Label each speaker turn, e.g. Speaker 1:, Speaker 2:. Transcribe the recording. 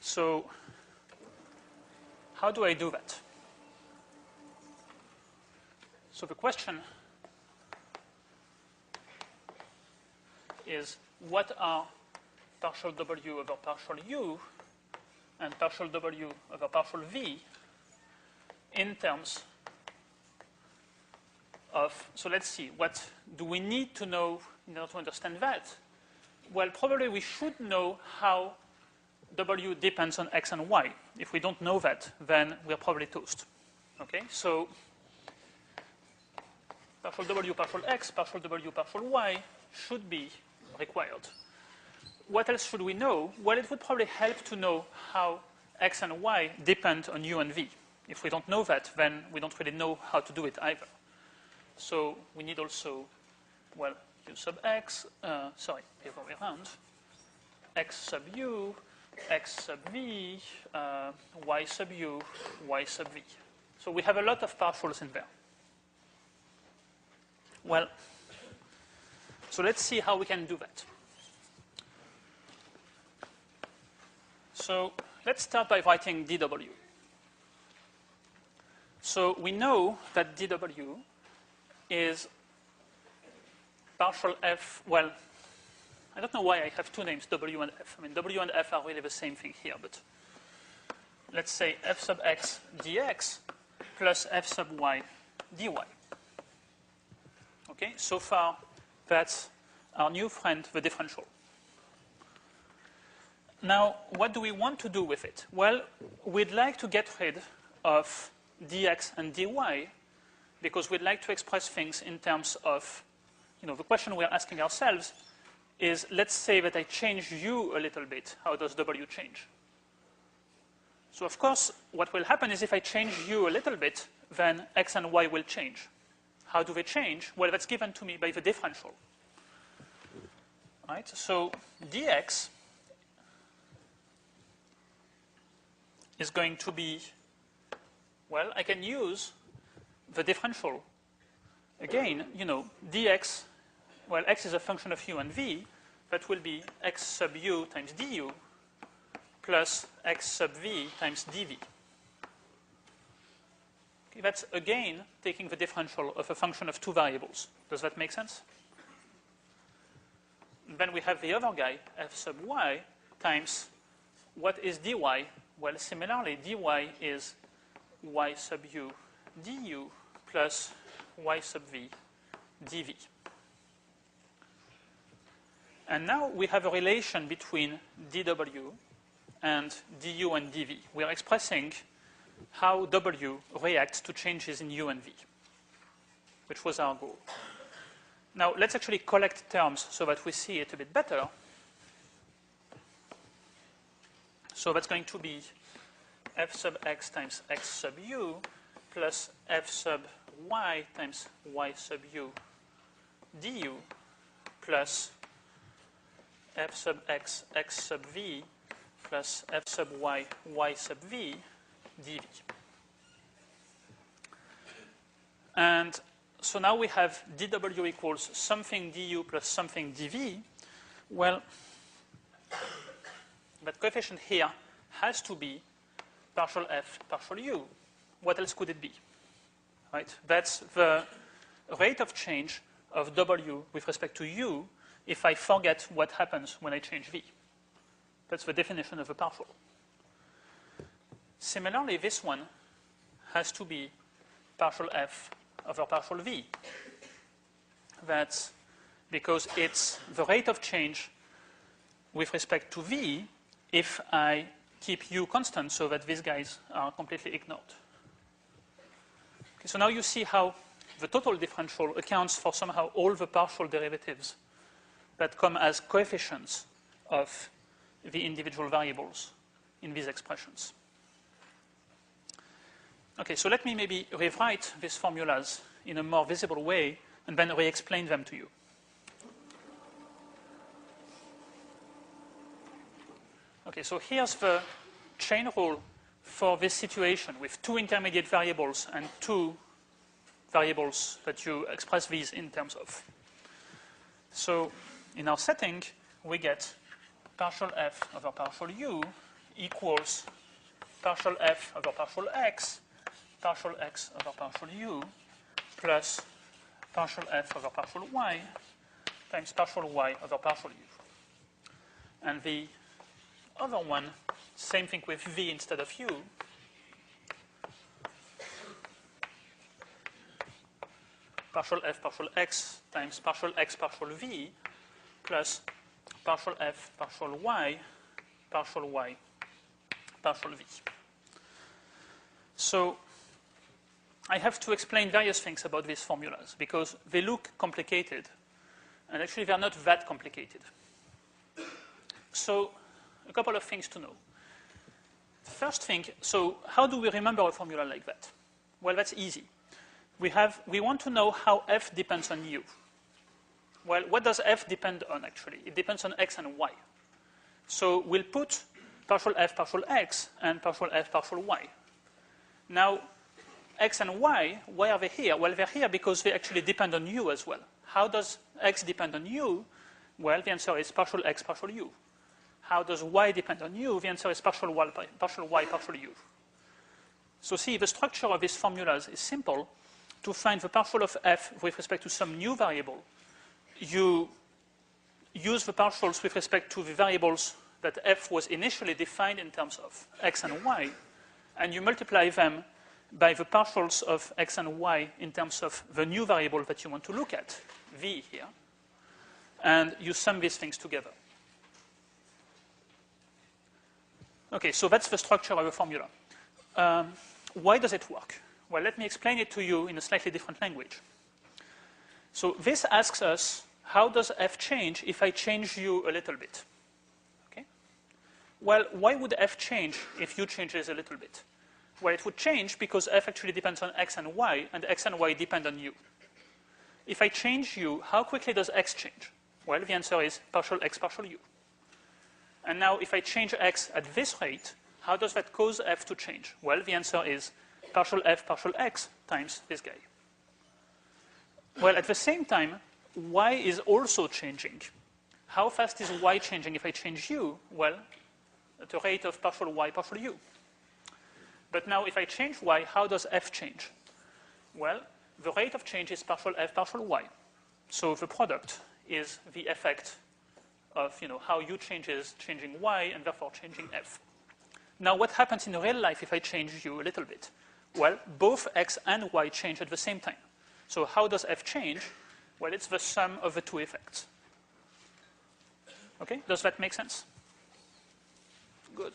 Speaker 1: So how do I do that? So the question is, what are partial W over partial U and partial W over partial V in terms of, so let's see, what do we need to know in order to understand that? Well, probably we should know how W depends on X and Y. If we don't know that, then we're probably toast. Okay, so partial W, partial X, partial W, partial Y should be required. What else should we know? Well, it would probably help to know how X and Y depend on U and V. If we don't know that, then we don't really know how to do it either. So we need also, well, U sub X, sorry, the other way around, X sub U, X sub V, Y sub U, Y sub V. So we have a lot of partials in there. Well, so let's see how we can do that. So let's start by writing dW. So we know that dW is partial F, well, I don't know why I have two names, W and F. I mean, W and F are really the same thing here, but let's say F sub X dx plus F sub Y dy. Okay, so far that's our new friend, the differential. Now, what do we want to do with it? Well, we'd like to get rid of dx and dy because we'd like to express things in terms of, the question we're asking ourselves is, let's say that I change U a little bit. How does W change? So, of course, what will happen is if I change U a little bit, then X and Y will change. How do they change? Well, that's given to me by the differential. Right? So dx is going to be, well, I can use the differential. Again, dx, well, x is a function of u and v. That will be x sub u times du plus x sub v times dv. Okay, that's, again, taking the differential of a function of two variables. Does that make sense? And then we have the other guy, f sub y, times what is dy? Well, similarly, dy is y sub u du plus y sub v dv. And now we have a relation between dw and du and dv. We are expressing how w reacts to changes in u and v, which was our goal. Now, let's actually collect terms so that we see it a bit better. So that's going to be f sub x times x sub u plus f sub y times y sub u du plus f sub x x sub v plus f sub y y sub v dv. And so now we have dw equals something du plus something dv. Well, that coefficient here has to be partial f, partial u. What else could it be? Right? That's the rate of change of w with respect to u if I forget what happens when I change v. That's the definition of a partial. Similarly, this one has to be partial f over partial v. That's because it's the rate of change with respect to v if I keep u constant so that these guys are completely ignored. Okay, so now you see how the total differential accounts for somehow all the partial derivatives that come as coefficients of the individual variables in these expressions. Okay, so let me maybe rewrite these formulas in a more visible way and then re-explain them to you. Okay, so here's the chain rule for this situation with two intermediate variables and two variables that you express these in terms of. So in our setting, we get partial f over partial u equals partial f over partial x over partial u plus partial f over partial y times partial y over partial u. And the other one, same thing with v instead of u. Partial f partial x times partial x partial v plus partial f partial y partial v. So I have to explain various things about these formulas because they look complicated, and actually they are not that complicated. So a couple of things to know. First thing, so how do we remember a formula like that? Well, that's easy. We want to know how f depends on u. Well, what does f depend on, actually? It depends on x and y. So we'll put partial f partial x and partial f partial y. Now, x and y, why are they here? Well, they're here because they actually depend on u as well. How does x depend on u? Well, the answer is partial x partial u. How does y depend on u? The answer is partial y partial u. So see, the structure of these formulas is simple. To find the partial of f with respect to some new variable, you use the partials with respect to the variables that f was initially defined in terms of x and y, and you multiply them by the partials of x and y in terms of the new variable that you want to look at, v here, and you sum these things together. Okay, so that's the structure of a formula. Why does it work? Well, let me explain it to you in a slightly different language. So this asks us, how does f change if I change u a little bit? Okay? Well, why would f change if u changes a little bit? Well, it would change because f actually depends on x and x and y depend on u. If I change u, how quickly does x change? Well, the answer is partial x partial u. And now, if I change x at this rate, how does that cause f to change? Well, the answer is partial f partial x times this guy. Well, at the same time, y is also changing. How fast is y changing if I change u? Well, at a rate of partial y partial u. But now, if I change y, how does f change? Well, the rate of change is partial f partial y. So the product is the effect of how u changes changing y and therefore changing f. Now, what happens in real life if I change u a little bit? Well, both x and y change at the same time. So how does f change? Well, it's the sum of the two effects. Okay, does that make sense? Good.